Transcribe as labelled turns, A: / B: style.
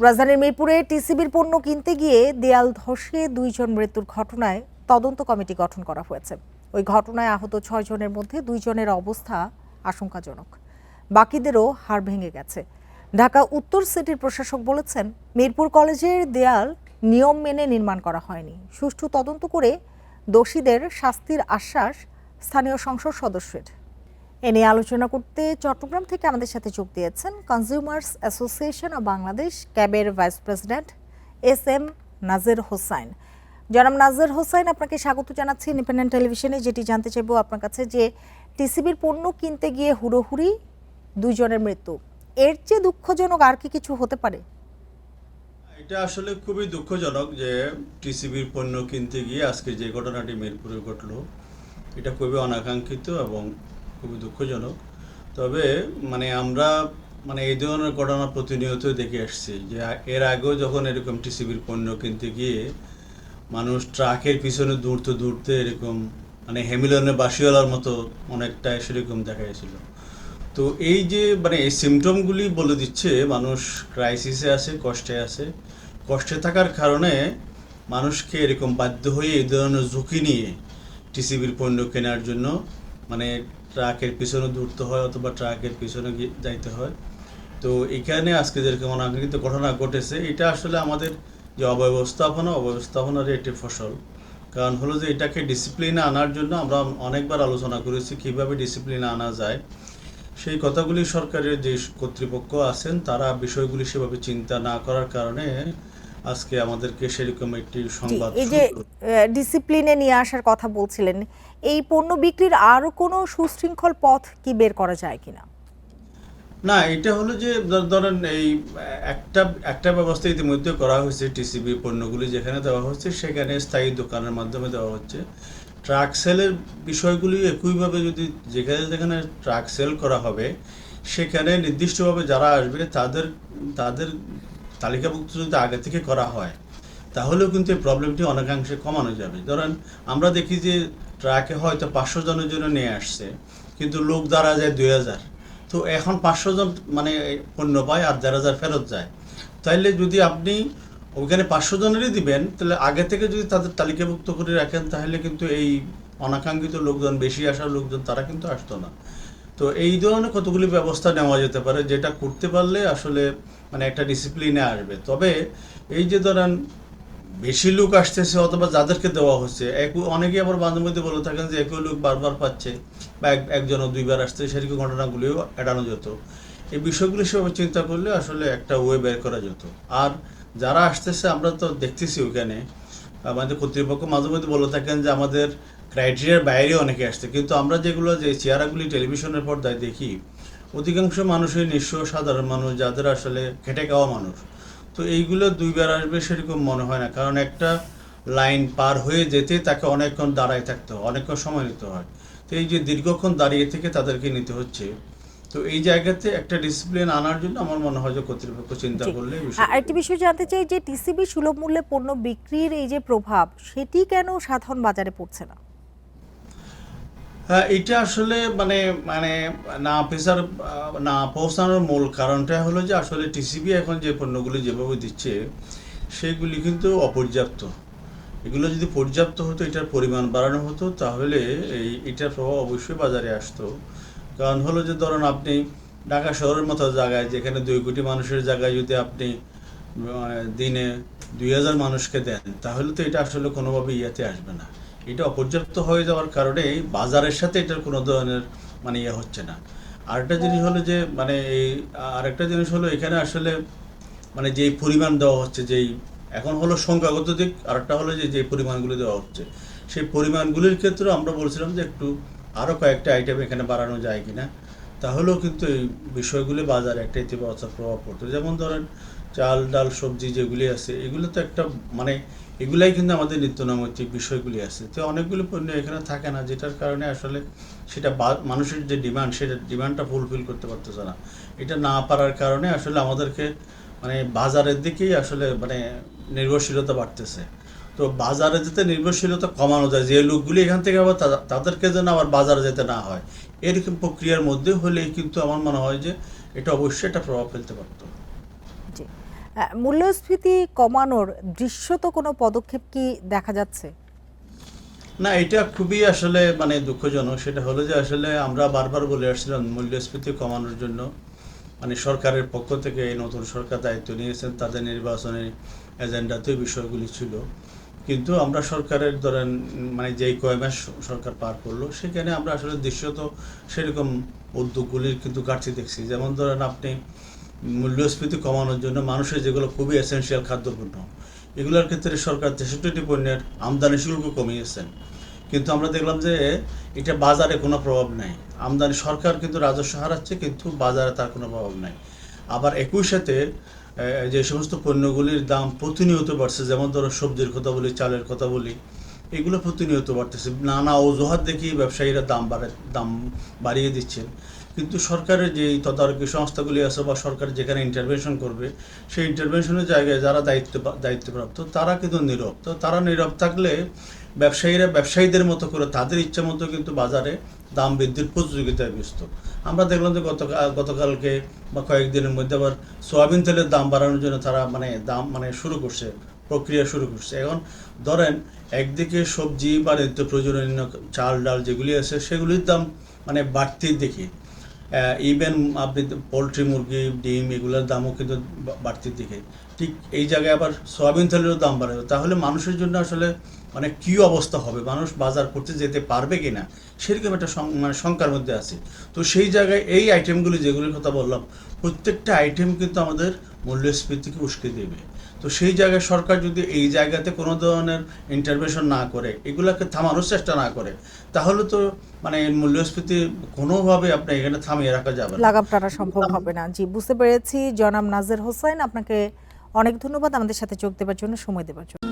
A: রাজধানীর মিরপুরে টিসিবির পণ্য কিনতে গিয়ে দেয়াল ধসে 2 জন মৃত্যুর ঘটনায় তদন্ত কমিটি গঠন করা হয়েছে। ওই ঘটনায় আহত 6 জনের মধ্যে 2 জনের অবস্থা আশঙ্কাজনক, বাকিদেরও হাড় ভেঙে গেছে। ঢাকা উত্তর সিটির প্রশাসক বলেছেন, মিরপুর কলেজের দেয়াল নিয়ম মেনে নির্মাণ করা হয়নি। সুষ্ঠু তদন্ত করে দোষীদের শাস্তির আশ্বাস স্থানীয় সংসদ সদস্যের। এ নিয়ে আলোচনা করতে চট্টগ্রাম থেকে আমাদের সাথে যোগ দিয়েছেন কনজিউমার্স অ্যাসোসিয়েশন অব বাংলাদেশ ক্যাবের ভাইস প্রেসিডেন্ট এস.এম. নাজির হোসাইন। জনাব নাজির হোসাইন, আপনাকে স্বাগত জানাচ্ছি ইন্ডিপেন্ডেন্ট টেলিভিশনে। যেটি জানতে চাইবো আপনার কাছে যে টিসিবির পণ্য কিনতে গিয়ে হুড়োহুড়ি 2 জনের মৃত্যু, এর চেয়ে দুঃখজনক আর কি কিছু হতে পারে?
B: এটা আসলে খুবই দুঃখজনক যে টিসিবির পণ্য কিনতে গিয়ে আজকে যে ঘটনাটি মিরপুরে ঘটলো, এটা খুবই অনাকাঙ্ক্ষিত এবং খুবই দুঃখজনক। তবে আমরা এই ধরনের ঘটনা প্রতিনিয়ত দেখে আসছি যে এর আগেও যখন এরকম টিসিবির পণ্য কিনতে গিয়ে মানুষ ট্রাকের পিছনে দৌড়তে দৌড়তে এরকম হেমিলনের বাসিওয়ালার মতো অনেকটা সেরকম দেখা গেছিল। তো এই যে এই সিমটমগুলি বলে দিচ্ছে মানুষ ক্রাইসিসে আছে, কষ্টে আছে। কষ্টে থাকার কারণে মানুষকে এরকম বাধ্য হয়ে এই ধরনের ঝুঁকি নিয়ে টিসিবির পণ্য কেনার জন্য ট্রাকের পিছনে দৌড়তে হয় অথবা ট্রাকের পিছনে যাইতে হয়। তো এখানে আজকে যেরকম অনাকাঙ্ক্ষিত ঘটনা ঘটেছে, এটা আসলে আমাদের যে অব্যবস্থাপনার একটি ফসল। কারণ হলো যে এটাকে ডিসিপ্লিনে আনার জন্য আমরা অনেকবার আলোচনা করেছি কীভাবে ডিসিপ্লিনে আনা যায়। সেই কথাগুলি সরকারের যে কর্তৃপক্ষ আছেন তারা বিষয়গুলি সেভাবে চিন্তা না করার কারণে আজকে আমাদেরকে সেরকম একটি সংবাদ।
A: এই যে ডিসিপ্লিনে নিয়ে আসার কথা বলছিলেন, এই পণ্য বিক্রির আরো কোনো সুশৃঙ্খল পথ কি বের করা যায় কিনা?
B: না, এটা হলো যে ধরেন এই একটা একটা ব্যবস্থা ইতিমধ্যে করা হয়েছে। টিসিবি পণ্যগুলি যেখানে দেওয়া হচ্ছে সেখানে স্থায়ী দোকানের মাধ্যমে দেওয়া হচ্ছে। ট্রাক সেলের বিষয়গুলি একইভাবে যদি যেখানে যেখানে ট্রাক সেল করা হবে সেখানে নির্দিষ্টভাবে যারা আসবে তাদের তাদের তালিকাভুক্ত যদি আগে থেকে করা হয় তাহলেও কিন্তু এই প্রবলেমটি অনেকাংশে কমানো যাবে। ধরেন আমরা দেখি যে ট্রাকে হয়তো 500 জনের জন্য নিয়ে আসছে, কিন্তু লোক দাঁড়া যায় 2000। তো এখন 500 জন পণ্য পায় আর 1000 ফেরত যায়। তাইলে যদি আপনি ওইখানে 500 জনেরই দিবেন, তাহলে আগে থেকে যদি তাদের তালিকাভুক্ত করে রাখেন তাহলে কিন্তু এই অনাকাঙ্ক্ষিত লোকজন, বেশি আসার লোকজন তারা কিন্তু আসতো না। তো এই ধরনের কতগুলি ব্যবস্থা নেওয়া যেতে পারে, যেটা করতে পারলে আসলে একটা ডিসিপ্লিনে আসবে। তবে এই যে ধরেন বেশি লোক আসতেছে অথবা যাদেরকে দেওয়া হচ্ছে, অনেকে আবার মাঝে মধ্যে বলে থাকেন যে একই লোক বারবার পাচ্ছে বা একজনও 2বার আসছে, সেরকম ঘটনাগুলিও এড়ানো যেত। এই বিষয়গুলি সেভাবে চিন্তা করলে আসলে একটা ওয়ে বের করা যেত। আর যারা আসতেছে আমরা তো দেখতেছি ওইখানে আমাদের কর্তৃপক্ষ মাঝে মধ্যে বলে থাকেন যে আমাদের ক্রাইটেরিয়ার বাইরে অনেকে আসছে, কিন্তু আমরা যেগুলো যে চেহারাগুলি টেলিভিশনের পর্দায় দেখি অধিকাংশ মানুষই নিঃস্ব সাধারণ মানুষ, যাদের আসলে খেটে খাওয়া মানুষ। তো এইগুলো 2বার আসবে সেরকম মনে হয় না, কারণ একটা লাইন পার হয়ে যেতে তাকে অনেকক্ষণ দাঁড়ায় থাকতে হয়, অনেকক্ষণ সময় নিতে হয়। তো এই যে দীর্ঘক্ষণ দাঁড়িয়ে থেকে তাদেরকে নিতে হচ্ছে, তো এই জায়গাতে একটা ডিসিপ্লিন আনার জন্য আমার মনে হয় যে কর্তৃপক্ষ চিন্তা করলে
A: আরেকটি বিষয় জানতে চাই যে টিসিবি সুলভ মূল্যে পণ্য বিক্রির এই যে প্রভাব, সেটি কেন সাধারণ বাজারে পড়ছে না?
B: হ্যাঁ, এটা আসলে না পেশার না পৌঁছানোর মূল কারণটা হলো যে আসলে টিসিবি এখন যে পণ্যগুলি যেভাবে দিচ্ছে সেগুলি কিন্তু অপর্যাপ্ত। এগুলো যদি পর্যাপ্ত হতো, এটার পরিমাণ বাড়ানো হতো, তাহলে এটার প্রভাব অবশ্যই বাজারে আসতো। কারণ হলো যে ধরুন আপনি ঢাকা শহরের মতো জায়গায় যেখানে 2 কোটি মানুষের জায়গায় যদি আপনি দিনে 2000 মানুষকে দেন, তাহলে তো এটা আসলে কোনোভাবে ইয়াতে আসবে না। এটা অপর্যাপ্ত হয়ে যাওয়ার কারণে বাজারের সাথে এটার কোনো ধরনের ইয়ে হচ্ছে না। আরেকটা জিনিস হলো যে আরেকটা জিনিস হলো এখানে আসলে যেই পরিমাণ দেওয়া হচ্ছে, যেই এখন হলো সংখ্যাগত দিক, আরেকটা হলো যে পরিমাণগুলো দেওয়া হচ্ছে সেই পরিমাণগুলির ক্ষেত্রে আমরা বলছিলাম যে একটু আরও কয়েকটা আইটেম এখানে বাড়ানো যায় কিনা, তাহলেও কিন্তু এই বিষয়গুলি বাজারে একটা ইতিবাচক প্রভাব পড়তো। যেমন ধরেন চাল ডাল সবজি যেগুলি আছে এগুলো তো একটা এগুলাই কিন্তু আমাদের নিত্যনৈমিত্তিক বিষয়গুলি আছে। তো অনেকগুলো পণ্য এখানে থাকে না, যেটার কারণে আসলে সেটা মানুষের যে ডিমান্ড, সেটা ডিমান্ডটা ফুলফিল করতে পারতেছে না। এটা না পারার কারণে আসলে আমাদেরকে বাজারের দিকেই আসলে নির্ভরশীলতা বাড়তেছে। তো বাজারে যেতে নির্ভরশীলতা কমানো যায়, যে লোকগুলি এখান থেকে আবার তাদেরকে যেন আবার বাজারে যেতে না হয়, এরকম প্রক্রিয়ার মধ্যে হলেই কিন্তু আমার মনে হয় যে এটা অবশ্যই একটা প্রভাব ফেলতে পারতো।
A: জি, মূল্যস্ফীতি কমানোর দৃশ্যত কোনো পদক্ষেপ কি দেখা যাচ্ছে?
B: না, এটা খুবই আসলে মানে দুঃখজনক। সেটা হলো যে আসলে আমরা বারবার বলে আসছিলাম মূল্যস্ফীতি কমানোর জন্য মানে সরকারের পক্ষ থেকে এই নতুন সরকার দায়িত্ব নিয়েছেন, তাদের নির্বাচনের এজেন্ডাতে বিষয়গুলি ছিল। কিন্তু আমরা সরকারের ধরেন মানে যেই কয় মাস সরকার পার করলো সেখানে আমরা আসলে দৃশ্যত সেরকম উদ্যোগগুলির কিন্তু ঘাটতি দেখছি। যেমন ধরেন আপনি মূল্যস্ফীতি কমানোর জন্য মানুষের যেগুলো খুবই এসেনশিয়াল খাদ্যপণ্য, এগুলোর ক্ষেত্রে সরকার 63টি পণ্যের আমদানি শুল্ক কমিয়েছেন। কিন্তু আমরা দেখলাম যে এটা বাজারে কোনো প্রভাব নাই। আমদানি সরকার কিন্তু রাজস্ব হারাচ্ছে, কিন্তু বাজারে তার কোনো প্রভাব নাই। আবার একই সাথে যে সমস্ত পণ্যগুলির দাম প্রতিনিয়ত বাড়ছে, যেমন ধরো সবজির কথা বলি, চালের কথা বলি, এগুলো প্রতিনিয়ত বাড়তেছে। নানা অজুহাত দেখিয়ে ব্যবসায়ীরা দাম বাড়িয়ে দিচ্ছেন। কিন্তু সরকারের যে তদারকি সংস্থাগুলি আছে বা সরকার যেখানে ইন্টারভেনশন করবে, সেই ইন্টারভেনশনের জায়গায় যারা দায়িত্বপ্রাপ্ত তারা কিন্তু নীরব। তো তারা নীরব থাকলে ব্যবসায়ীরা ব্যবসায়ীদের মতো করে তাদের ইচ্ছা মতো কিন্তু বাজারে দাম বৃদ্ধির প্রতিযোগিতায় ব্যস্ত। আমরা দেখলাম যে গতকালকে বা কয়েকদিনের মধ্যে আবার সয়াবিন তেলের দাম বাড়ানোর জন্য তারা দাম শুরু করছে, প্রক্রিয়া শুরু করছে। এখন ধরেন একদিকে সবজি বা নিত্য প্রয়োজনীয় চাল ডাল যেগুলি আছে সেগুলির দাম বাড়তির দিকে, ইভেন আপনি পোলট্রি, মুরগি, ডিম এগুলোর দামও কিন্তু বাড়তির দিকে। ঠিক এই জায়গায় আবার সয়াবিন তেলেরও দাম বাড়বে। তাহলে মানুষের জন্য আসলে কী অবস্থা হবে, মানুষ বাজার করতে যেতে পারবে কিনা সেরকম একটা শঙ্কার মধ্যে আছে। তো সেই জায়গায় এই আইটেমগুলি যেগুলির কথা বললাম, প্রত্যেকটা আইটেম কিন্তু আমাদের মূল্যস্ফীতিকে উস্কে দেবে। তো সেই জায়গায় সরকার যদি এই জায়গাতে কোনো ধরনের ইন্টারভেনশন না করে, এগুলোকে থামানোর চেষ্টা না করে, তাহলে তো মূল্যস্ফীতি কোনোভাবে আপনি এখানে থামিয়ে রাখা যাবে না,
A: লাগাম টানা সম্ভব হবে না। জি, বুঝতে পেরেছি। জনাব নাজের হোসেন, আপনাকে অনেক ধন্যবাদ আমাদের সাথে যোগ দেওয়ার জন্য, সময় দেওয়ার জন্য।